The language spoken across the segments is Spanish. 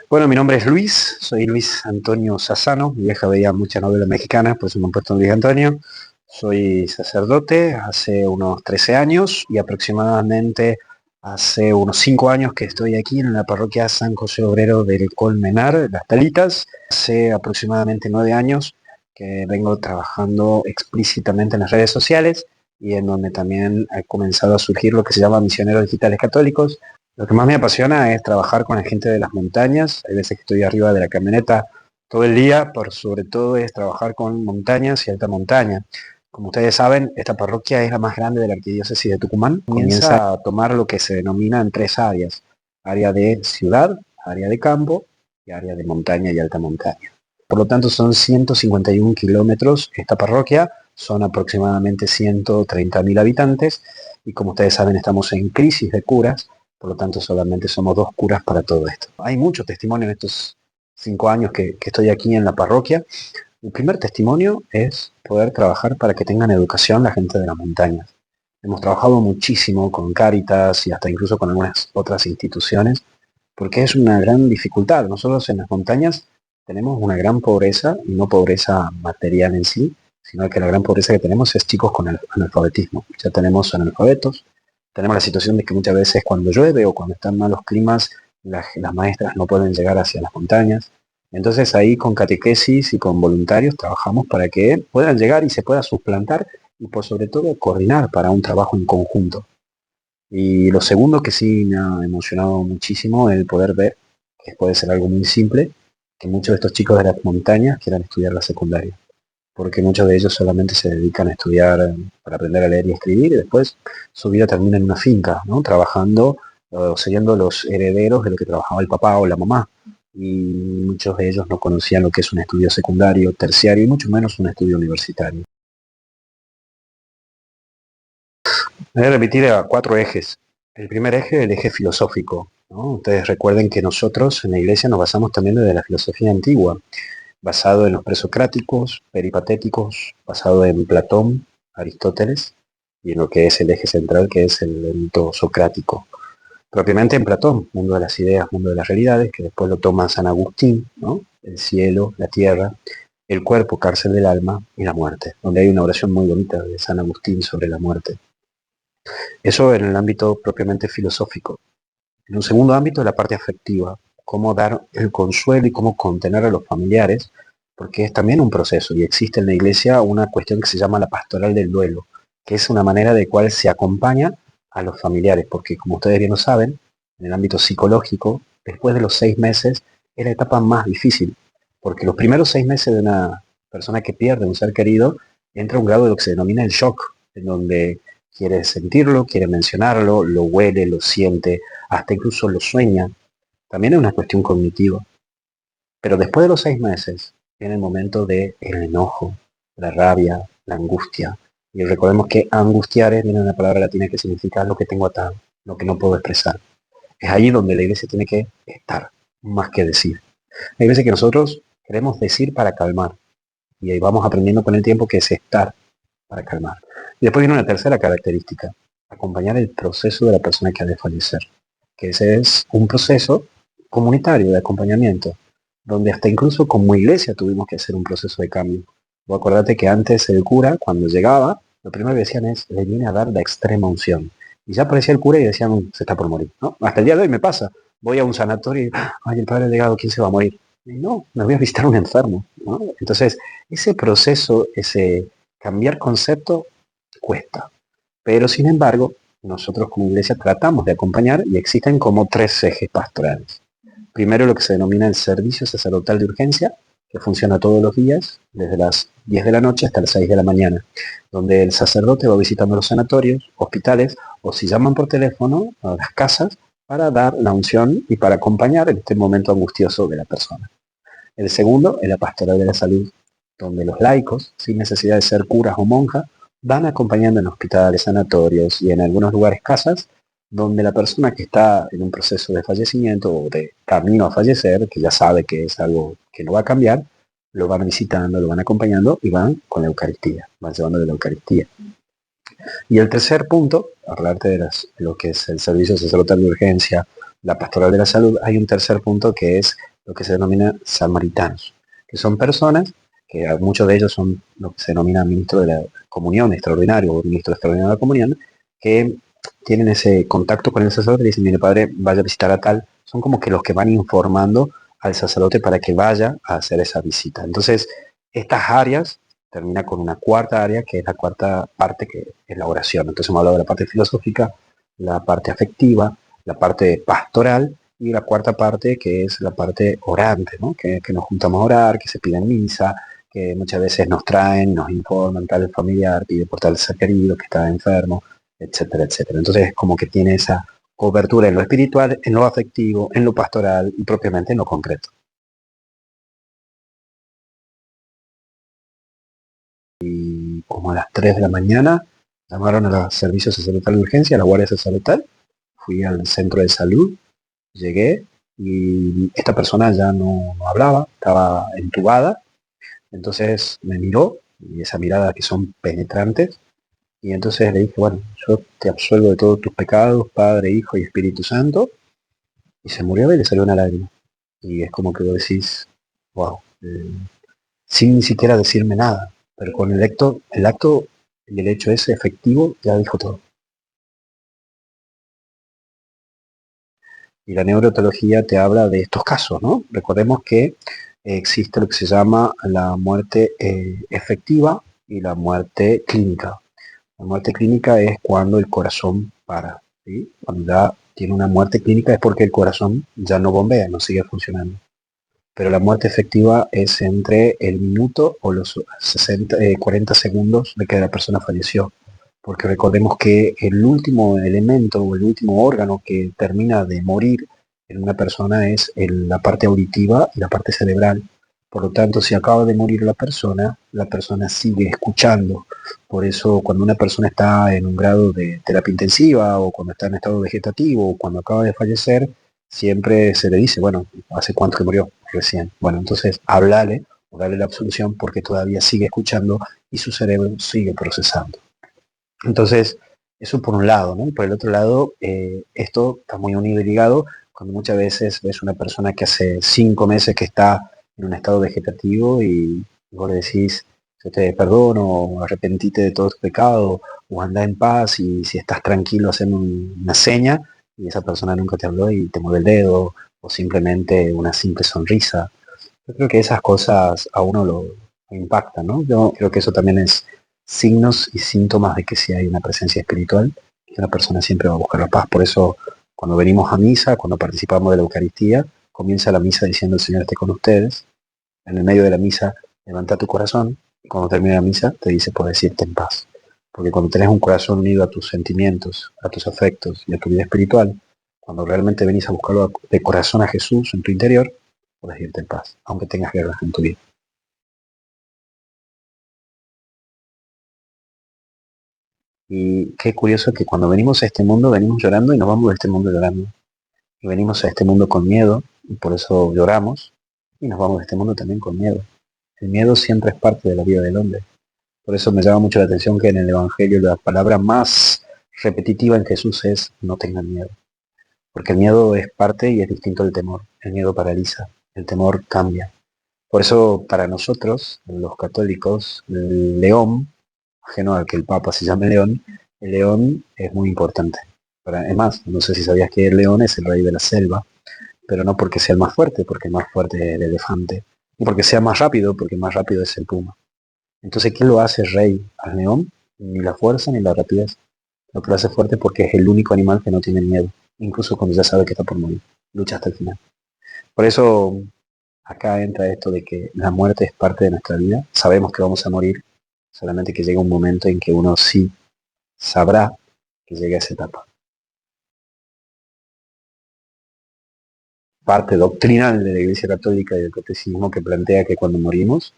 Bueno, mi nombre es Luis, soy Luis Antonio Sassano. Mi vieja veía muchas novelas mexicanas, por eso me han puesto Luis Antonio. Soy sacerdote hace unos 13 años y aproximadamente hace unos 5 años que estoy aquí en la parroquia San José Obrero del Colmenar, Las Talitas. Hace aproximadamente 9 años que vengo trabajando explícitamente en las redes sociales y en donde también ha comenzado a surgir lo que se llama Misioneros Digitales Católicos. Lo que más me apasiona es trabajar con la gente de las montañas. Hay veces que estoy arriba de la camioneta todo el día, pero sobre todo es trabajar con montañas y alta montaña. Como ustedes saben, esta parroquia es la más grande de la arquidiócesis de Tucumán. Comienza a tomar lo que se denomina en tres áreas: área de ciudad, área de campo y área de montaña y alta montaña. Por lo tanto, son 151 kilómetros esta parroquia, son aproximadamente 130.000 habitantes y como ustedes saben, estamos en crisis de curas. Por lo tanto, solamente somos dos curas para todo esto. Hay mucho testimonio en estos 5 años que estoy aquí en la parroquia. El primer testimonio es poder trabajar para que tengan educación la gente de las montañas. Hemos trabajado muchísimo con Cáritas y hasta incluso con algunas otras instituciones, porque es una gran dificultad. Nosotros en las montañas tenemos una gran pobreza, y no pobreza material en sí, sino que la gran pobreza que tenemos es chicos con analfabetismo. Ya tenemos analfabetos. Tenemos la situación de que muchas veces cuando llueve o cuando están malos climas, las maestras no pueden llegar hacia las montañas. Entonces ahí con catequesis y con voluntarios trabajamos para que puedan llegar y se pueda suplantar y por sobre todo coordinar para un trabajo en conjunto. Y lo segundo que sí me ha emocionado muchísimo es el poder ver, que puede ser algo muy simple, que muchos de estos chicos de las montañas quieran estudiar la secundaria, porque muchos de ellos solamente se dedican a estudiar para aprender a leer y escribir y después su vida termina en una finca, ¿no? Trabajando o siendo los herederos de lo que trabajaba el papá o la mamá. Y muchos de ellos no conocían lo que es un estudio secundario, terciario y mucho menos un estudio universitario. Voy a repetir a 4 ejes. El primer eje, el eje filosófico, ¿no? Ustedes recuerden que nosotros en la iglesia nos basamos también desde la filosofía antigua, basado en los presocráticos, peripatéticos, basado en Platón, Aristóteles, y en lo que es el eje central, que es el mito socrático. Propiamente en Platón, mundo de las ideas, mundo de las realidades, que después lo toma San Agustín, ¿no? El cielo, la tierra, el cuerpo, cárcel del alma y la muerte, donde hay una oración muy bonita de San Agustín sobre la muerte. Eso en el ámbito propiamente filosófico. En un segundo ámbito, la parte afectiva, cómo dar el consuelo y cómo contener a los familiares, porque es también un proceso y existe en la iglesia una cuestión que se llama la pastoral del duelo, que es una manera de cual se acompaña a los familiares, porque como ustedes bien lo saben, en el ámbito psicológico, después de los 6 meses es la etapa más difícil, porque los primeros 6 meses de una persona que pierde un ser querido entra a un grado de lo que se denomina el shock, en donde quiere sentirlo, quiere mencionarlo, lo huele, lo siente, hasta incluso lo sueña. También es una cuestión cognitiva. Pero después de los 6 meses viene el momento del enojo, la rabia, la angustia. Y recordemos que angustiare viene de una palabra latina que significa lo que tengo atado, lo que no puedo expresar. Es ahí donde la iglesia tiene que estar, más que decir. Hay veces que nosotros queremos decir para calmar. Y ahí vamos aprendiendo con el tiempo que es estar para calmar. Y después viene una tercera característica: acompañar el proceso de la persona que ha de fallecer, que ese es un proceso comunitario de acompañamiento, donde hasta incluso como iglesia tuvimos que hacer un proceso de cambio. Vos acordate que antes el cura, cuando llegaba, lo primero que decían es, le viene a dar la extrema unción. Y ya aparecía el cura y decían, se está por morir, ¿no? Hasta el día de hoy me pasa. Voy a un sanatorio y, ay, el padre ha llegado, ¿quién se va a morir? Y no, me voy a visitar a un enfermo, ¿no? Entonces, ese proceso, ese cambiar concepto, cuesta. Pero sin embargo, nosotros como iglesia tratamos de acompañar y existen como 3 ejes pastorales. Primero, lo que se denomina el servicio sacerdotal de urgencia, que funciona todos los días, desde las 10 de la noche hasta las 6 de la mañana, donde el sacerdote va visitando los sanatorios, hospitales, o si llaman por teléfono a las casas, para dar la unción y para acompañar en este momento angustioso de la persona. El segundo es la pastoral de la salud, donde los laicos, sin necesidad de ser curas o monjas, van acompañando en hospitales, sanatorios y en algunos lugares casas, donde la persona que está en un proceso de fallecimiento o de camino a fallecer, que ya sabe que es algo que no va a cambiar, lo van visitando, lo van acompañando y van con la Eucaristía, van llevando de la Eucaristía. Y el tercer punto, hablarte de lo que es el servicio sacerdotal de urgencia, la pastoral de la salud, hay un tercer punto que es lo que se denomina samaritanos, que son personas que muchos de ellos son lo que se denomina ministro de la comunión extraordinario o ministro extraordinario de la comunión, que tienen ese contacto con el sacerdote y dicen, mire padre, vaya a visitar a tal. Son como que los que van informando al sacerdote para que vaya a hacer esa visita. Entonces, estas áreas termina con una cuarta área, que es la cuarta parte, que es la oración. Entonces hemos hablado de la parte filosófica, la parte afectiva, la parte pastoral y la cuarta parte, que es la parte orante, ¿no? Que nos juntamos a orar, que se pide en misa, que muchas veces nos traen, nos informan, tal familiar pide por tal ser querido que está enfermo, etcétera, etcétera. Entonces es como que tiene esa cobertura en lo espiritual, en lo afectivo, en lo pastoral y propiamente en lo concreto. Y como a las 3 de la mañana llamaron a los servicios sacerdotales de urgencia, a la guardia sacerdotal, fui al centro de salud, llegué y esta persona ya no hablaba, estaba entubada, entonces me miró, y esa mirada que son penetrantes, y entonces le dije, bueno, yo te absuelvo de todos tus pecados, Padre, Hijo y Espíritu Santo, y se murió y le salió una lágrima. Y es como que vos decís, wow, sin ni siquiera decirme nada, pero con el acto y el hecho ese efectivo ya dijo todo. Y la neurotología te habla de estos casos, ¿no? Recordemos que existe lo que se llama la muerte efectiva y la muerte clínica. La muerte clínica es cuando el corazón para, ¿sí? Cuando ya tiene una muerte clínica es porque el corazón ya no bombea, no sigue funcionando. Pero la muerte efectiva es entre el minuto o los 40 segundos de que la persona falleció. Porque recordemos que el último elemento o el último órgano que termina de morir en una persona es la parte auditiva y la parte cerebral. Por lo tanto, si acaba de morir la persona sigue escuchando. Por eso, cuando una persona está en un grado de terapia intensiva o cuando está en estado vegetativo o cuando acaba de fallecer, siempre se le dice, bueno, ¿hace cuánto que murió? Recién. Bueno, entonces háblale o dale la absolución porque todavía sigue escuchando y su cerebro sigue procesando. Entonces, eso por un lado, ¿no? Y por el otro lado, esto está muy unido y ligado cuando muchas veces ves una persona que hace 5 meses que está en un estado vegetativo y vos le decís, yo te perdono, o arrepentite de todo tu pecado, o anda en paz y si estás tranquilo, hacen una seña y esa persona nunca te habló y te mueve el dedo, o simplemente una simple sonrisa. Yo creo que esas cosas a uno lo impactan, ¿no? Yo creo que eso también es signos y síntomas de que si hay una presencia espiritual, que una persona siempre va a buscar la paz. Por eso, cuando venimos a misa, cuando participamos de la Eucaristía, comienza la misa diciendo el Señor esté con ustedes. En el medio de la misa, levanta tu corazón y cuando termina la misa te dice puedes irte en paz. Porque cuando tenés un corazón unido a tus sentimientos, a tus afectos y a tu vida espiritual, cuando realmente venís a buscarlo de corazón a Jesús en tu interior, puedes irte en paz, aunque tengas guerras en tu vida. Y qué curioso que cuando venimos a este mundo, venimos llorando y nos vamos de este mundo llorando. Y venimos a este mundo con miedo, y por eso lloramos, y nos vamos de este mundo también con miedo. El miedo siempre es parte de la vida del hombre. Por eso me llama mucho la atención que en el Evangelio la palabra más repetitiva en Jesús es no tengan miedo. Porque el miedo es parte y es distinto del temor. El miedo paraliza, el temor cambia. Por eso para nosotros, los católicos, el león, ajeno al que el Papa se llame león, el león es muy importante. Es más, no sé si sabías que el león es el rey de la selva, pero no porque sea el más fuerte, porque el más fuerte es el elefante, y porque sea más rápido, porque más rápido es el puma. Entonces, ¿qué lo hace rey al león? Ni la fuerza ni la rapidez. Lo que lo hace fuerte porque es el único animal que no tiene miedo, incluso cuando ya sabe que está por morir. Lucha hasta el final. Por eso acá entra esto de que la muerte es parte de nuestra vida. Sabemos que vamos a morir, solamente que llega un momento en que uno sí sabrá que llega a esa etapa. Parte doctrinal de la Iglesia Católica y del Catecismo que plantea que cuando morimos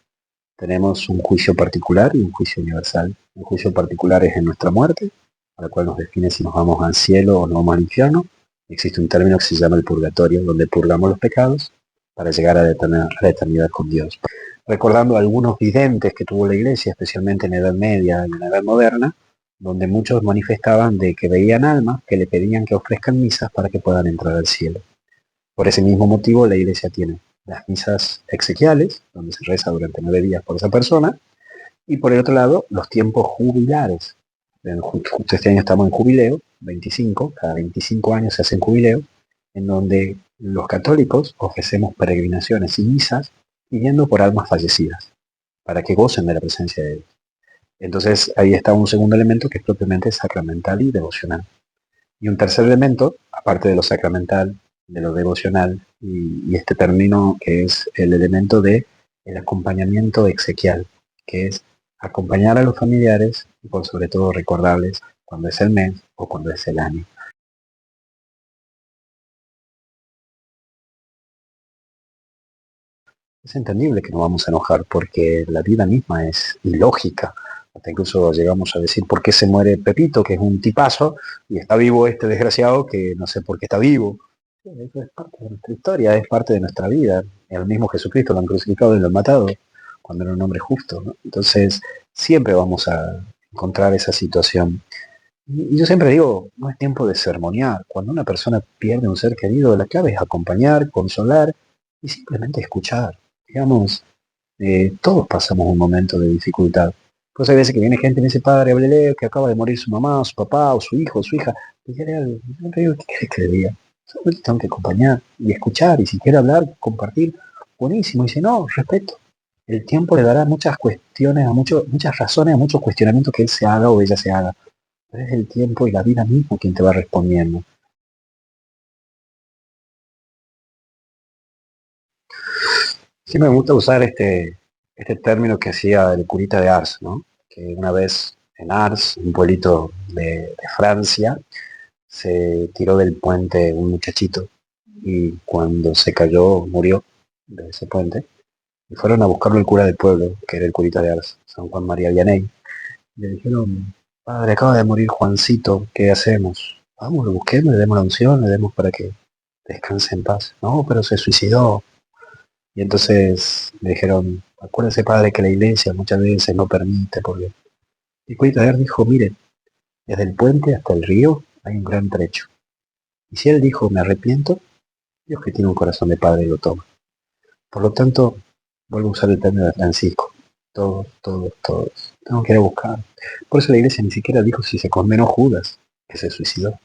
tenemos un juicio particular y un juicio universal. Un juicio particular es en nuestra muerte, a la cual nos define si nos vamos al cielo o nos vamos al infierno. Existe un término que se llama el purgatorio, donde purgamos los pecados para llegar a la eternidad con Dios. Recordando algunos videntes que tuvo la Iglesia, especialmente en la Edad Media y en la Edad Moderna, donde muchos manifestaban de que veían almas que le pedían que ofrezcan misas para que puedan entrar al cielo. Por ese mismo motivo la Iglesia tiene las misas exequiales, donde se reza durante 9 días por esa persona, y por el otro lado, los tiempos jubilares. Justo este año estamos en jubileo, 25, cada 25 años se hacen jubileo, en donde los católicos ofrecemos peregrinaciones y misas pidiendo por almas fallecidas, para que gocen de la presencia de Dios. Entonces ahí está un segundo elemento que es propiamente sacramental y devocional. Y un tercer elemento, aparte de lo sacramental, de lo devocional, y este término que es el elemento de el acompañamiento exequial, que es acompañar a los familiares y por sobre todo recordarles cuando es el mes o cuando es el año. Es entendible que nos vamos a enojar porque la vida misma es ilógica. Hasta incluso llegamos a decir por qué se muere Pepito, que es un tipazo, y está vivo este desgraciado que no sé por qué está vivo. Eso es parte de nuestra historia, es parte de nuestra vida. El mismo Jesucristo lo han crucificado y lo han matado cuando era un hombre justo, ¿no? Entonces siempre vamos a encontrar esa situación. Y yo siempre digo, no es tiempo de sermonear. Cuando una persona pierde un ser querido, la clave es acompañar, consolar y simplemente escuchar. Digamos, todos pasamos un momento de dificultad. Pues hay veces que viene gente y me dice, padre, háblele que acaba de morir su mamá, su papá, o su hijo, o su hija. Y yo le digo, ¿qué querés que le diga? Solamente tengo que acompañar y escuchar, y si quiere hablar, compartir, buenísimo. Y si no, respeto. El tiempo le dará muchas cuestiones, muchas razones, a muchos cuestionamientos que él se haga o ella se haga. Pero es el tiempo y la vida misma quien te va respondiendo. Sí me gusta usar este término que hacía el curita de Ars, ¿no? Que una vez en Ars, un pueblito de Francia, se tiró del puente un muchachito y cuando se cayó murió de ese puente. Y fueron a buscarlo el cura del pueblo, que era el curita de Ars, San Juan María Vianney. Y le dijeron, padre, acaba de morir Juancito, ¿qué hacemos? Vamos, lo busquemos, le demos la unción, le demos para que descanse en paz. No, pero se suicidó. Y entonces le dijeron, acuérdese padre que la iglesia muchas veces no permite, porque... Y Cuitader dijo, mire, desde el puente hasta el río hay un gran trecho. Y si él dijo, me arrepiento, Dios que tiene un corazón de padre lo toma. Por lo tanto, vuelvo a usar el término de Francisco. Todos, todos, todos. Tengo que ir a buscar. Por eso la iglesia ni siquiera dijo si se condenó Judas, que se suicidó.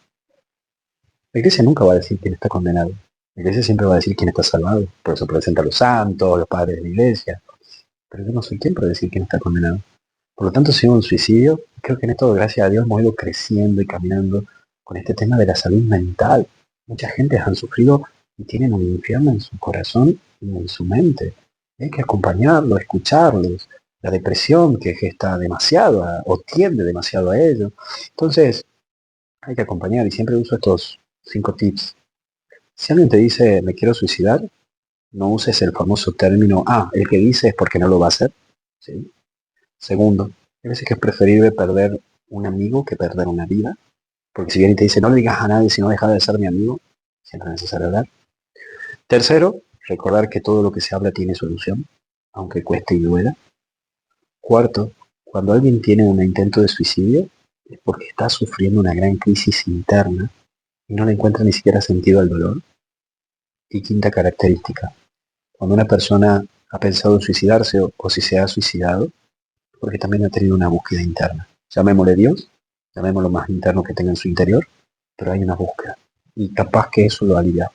La iglesia nunca va a decir quién está condenado. La iglesia siempre va a decir quién está salvado. Por eso presenta a los santos, a los padres de la iglesia. Pero yo no soy quien para decir quién está condenado. Por lo tanto, si hubo un suicidio, creo que en esto, gracias a Dios, hemos ido creciendo y caminando con este tema de la salud mental. Mucha gente han sufrido y tienen un infierno en su corazón y en su mente. Hay que acompañarlos, escucharlos. La depresión que gesta demasiado o tiende demasiado a ello. Entonces, hay que acompañar y siempre uso estos 5 tips. Si alguien te dice, me quiero suicidar, no uses el famoso término, el que dice es porque no lo va a hacer. ¿Sí? Segundo, hay veces que es preferible perder un amigo que perder una vida, porque si bien te dice no le digas a nadie si no deja de ser mi amigo, siempre es necesario hablar. Tercero, recordar que todo lo que se habla tiene solución, aunque cueste y duela. Cuarto, cuando alguien tiene un intento de suicidio, es porque está sufriendo una gran crisis interna y no le encuentra ni siquiera sentido al dolor. Y quinta característica, cuando una persona ha pensado en suicidarse o si se ha suicidado, porque también ha tenido una búsqueda interna. Llamémosle Dios, llamémoslo más interno que tenga en su interior, pero hay una búsqueda. Y capaz que eso lo alivia.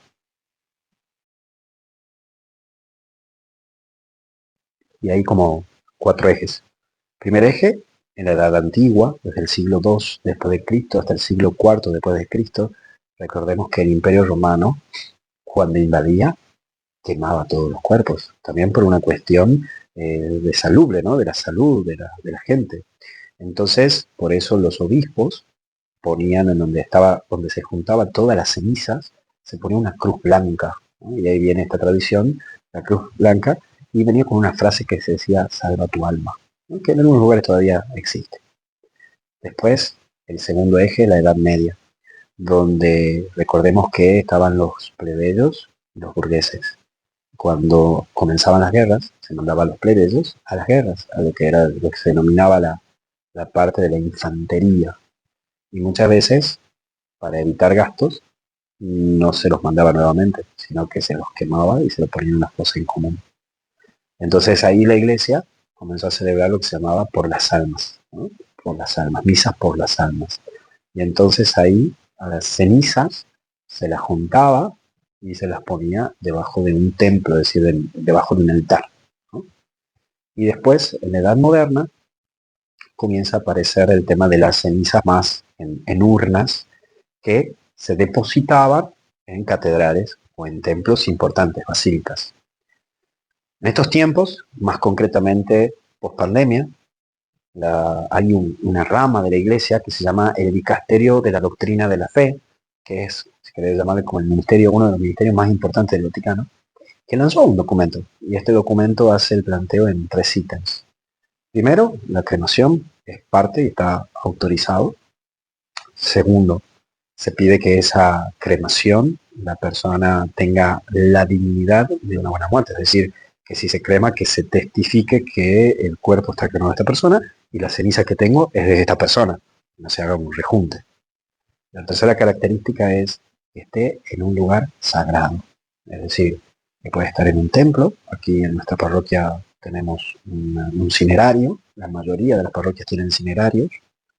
Y hay como 4 ejes. Primer eje, en la Edad Antigua, desde el siglo II después de Cristo hasta el siglo IV después de Cristo, recordemos que el Imperio Romano, cuando invadía, quemaba todos los cuerpos, también por una cuestión de salubre, ¿no? De la salud de la gente. Entonces, por eso los obispos ponían en donde se juntaban todas las cenizas, se ponía una cruz blanca, ¿no? Y ahí viene esta tradición, la cruz blanca, y venía con una frase que se decía, salva tu alma, ¿no? Que en algunos lugares todavía existe. Después, el segundo eje, la Edad Media, donde recordemos que estaban los plebeyos y los burgueses. Cuando comenzaban las guerras, se mandaba a los plebeyos a las guerras, a lo que era lo que se denominaba la parte de la infantería. Y muchas veces, para evitar gastos, no se los mandaba nuevamente, sino que se los quemaba y se los ponía en una fosa en común. Entonces ahí la iglesia comenzó a celebrar lo que se llamaba por las almas, ¿no? Por las almas, misas por las almas. Y entonces ahí a las cenizas se las juntaba y se las ponía debajo de un templo, es decir, debajo de un altar, ¿no? Y después, en la Edad Moderna, comienza a aparecer el tema de las cenizas más en urnas que se depositaban en catedrales o en templos importantes, basílicas. En estos tiempos, más concretamente post pandemia, hay una rama de la iglesia que se llama el Dicasterio de la Doctrina de la Fe, que es, si querés llamarle como el ministerio, uno de los ministerios más importantes del Vaticano, que lanzó un documento. Y este documento hace el planteo en 3 ítems. Primero, la cremación es parte y está autorizado. Segundo, se pide que esa cremación la persona tenga la dignidad de una buena muerte, es decir, que si se crema, que se testifique que el cuerpo está cremado de esta persona y la ceniza que tengo es de esta persona, no se haga un rejunte. La tercera característica es que esté en un lugar sagrado, es decir, que puede estar en un templo. Aquí en nuestra parroquia tenemos un cinerario, la mayoría de las parroquias tienen cinerarios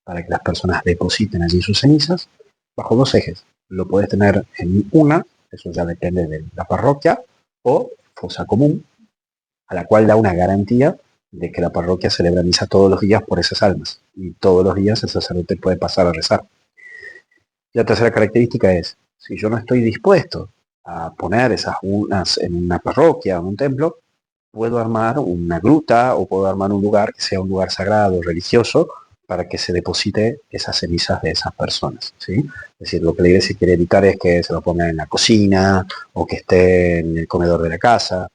para que las personas depositen allí sus cenizas, bajo 2 ejes. Lo puedes tener en una, eso ya depende de la parroquia, o fosa común, a la cual da una garantía de que la parroquia celebra misa todos los días por esas almas. Y todos los días el sacerdote puede pasar a rezar. Y la tercera característica es, si yo no estoy dispuesto a poner esas urnas en una parroquia o en un templo, puedo armar una gruta o puedo armar un lugar que sea un lugar sagrado, religioso, para que se deposite esas cenizas de esas personas, ¿sí? Es decir, lo que la iglesia quiere evitar es que se lo pongan en la cocina o que esté en el comedor de la casa.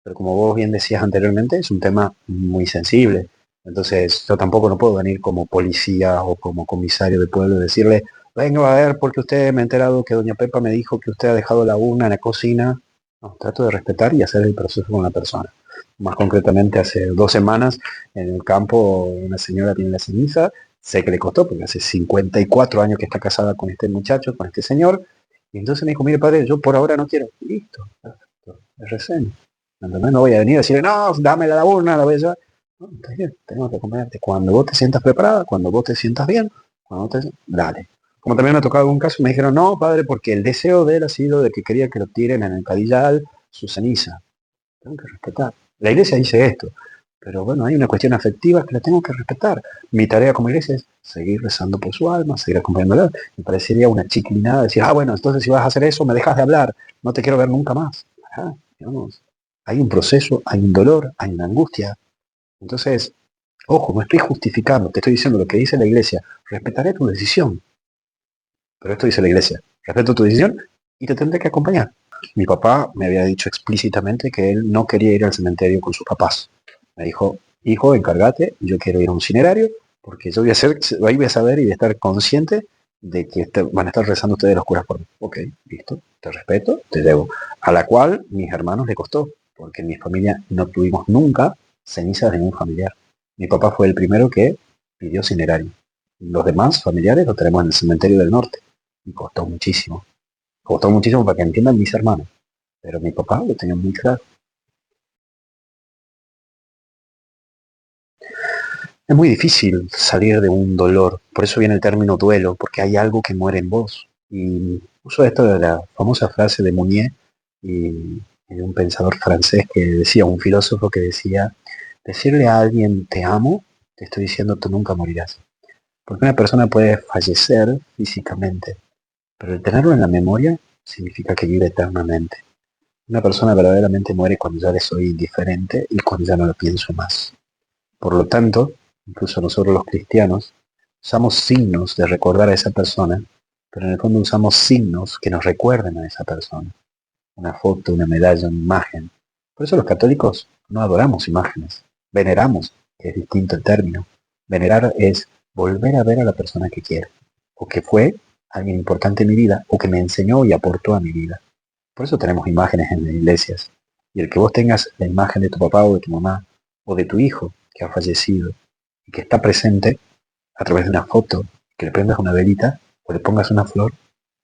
Pero como vos bien decías anteriormente, es un tema muy sensible. Entonces, yo tampoco no puedo venir como policía o como comisario de pueblo y decirle, venga a ver porque usted me ha enterado que doña Pepa me dijo que usted ha dejado la urna en la cocina. No, trato de respetar y hacer el proceso con la persona. Más concretamente, hace 2 semanas en el campo una señora tiene la ceniza, sé que le costó porque hace 54 años que está casada con este muchacho, con este señor, y entonces me dijo, mire padre, yo por ahora no quiero. Listo, perfecto, RCN. ¿Entendés? No voy a venir a decirle, no, dame la urna, la voy a llevar. No, está bien, tenemos que acompañarte. Cuando vos te sientas preparada, cuando vos te sientas bien, cuando te... Dale. Como también me ha tocado algún caso, me dijeron, no, padre, porque el deseo de él ha sido de que quería que lo tiren en el cadillal, su ceniza. Tengo que respetar. La iglesia dice esto, pero bueno, hay una cuestión afectiva que la tengo que respetar. Mi tarea como iglesia es seguir rezando por su alma, seguir acompañándola. Me parecería una chiquilinada decir, bueno, entonces si vas a hacer eso, me dejas de hablar, no te quiero ver nunca más. Digamos, hay un proceso, hay un dolor, hay una angustia. Entonces, ojo, no estoy justificando, te estoy diciendo lo que dice la iglesia. Respetaré tu decisión, pero esto dice la iglesia. Respeto tu decisión y te tendré que acompañar. Mi papá me había dicho explícitamente que él no quería ir al cementerio con sus papás. Me dijo, hijo, encárgate, yo quiero ir a un cinerario porque yo ahí voy a saber y voy a estar consciente de que van a estar rezando ustedes los curas por mí. Ok, listo, te respeto, te llevo. A la cual mis hermanos le costó, porque en mi familia no tuvimos nunca cenizas de ningún familiar. Mi papá fue el primero que pidió cinerario. Los demás familiares los tenemos en el cementerio del norte. Y costó muchísimo. Costó muchísimo para que entiendan mis hermanos. Pero mi papá lo tenía muy claro. Es muy difícil salir de un dolor. Por eso viene el término duelo, porque hay algo que muere en vos. Y uso esto de la famosa frase de Mounier y de un pensador francés que decía, un filósofo que decía, decirle a alguien te amo, te estoy diciendo tú nunca morirás. Porque una persona puede fallecer físicamente, pero el tenerlo en la memoria significa que vive eternamente. Una persona verdaderamente muere cuando ya le soy indiferente y cuando ya no lo pienso más. Por lo tanto, incluso nosotros los cristianos usamos signos de recordar a esa persona, pero en el fondo usamos signos que nos recuerden a esa persona. Una foto, una medalla, una imagen. Por eso los católicos no adoramos imágenes, veneramos, que es distinto el término. Venerar es volver a ver a la persona que quiero, o que fue alguien importante en mi vida, o que me enseñó y aportó a mi vida. Por eso tenemos imágenes en las iglesias. Y el que vos tengas la imagen de tu papá o de tu mamá, o de tu hijo que ha fallecido, y que está presente a través de una foto, que le prendas una velita, o le pongas una flor,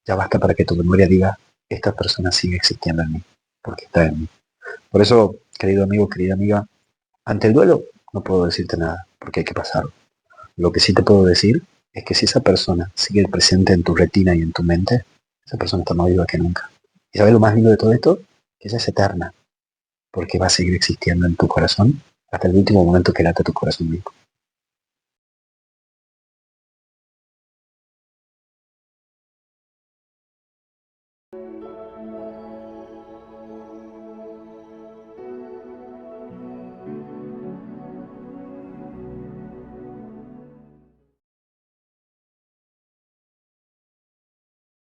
Ya basta para que tu memoria diga, esta persona sigue existiendo en mí, porque está en mí. Por eso, querido amigo, querida amiga, ante el duelo no puedo decirte nada, porque hay que pasarlo. Lo que sí te puedo decir es que si esa persona sigue presente en tu retina y en tu mente, esa persona está más viva que nunca. ¿Y sabes lo más lindo de todo esto? Que ella es eterna, porque va a seguir existiendo en tu corazón hasta el último momento que late tu corazón mismo.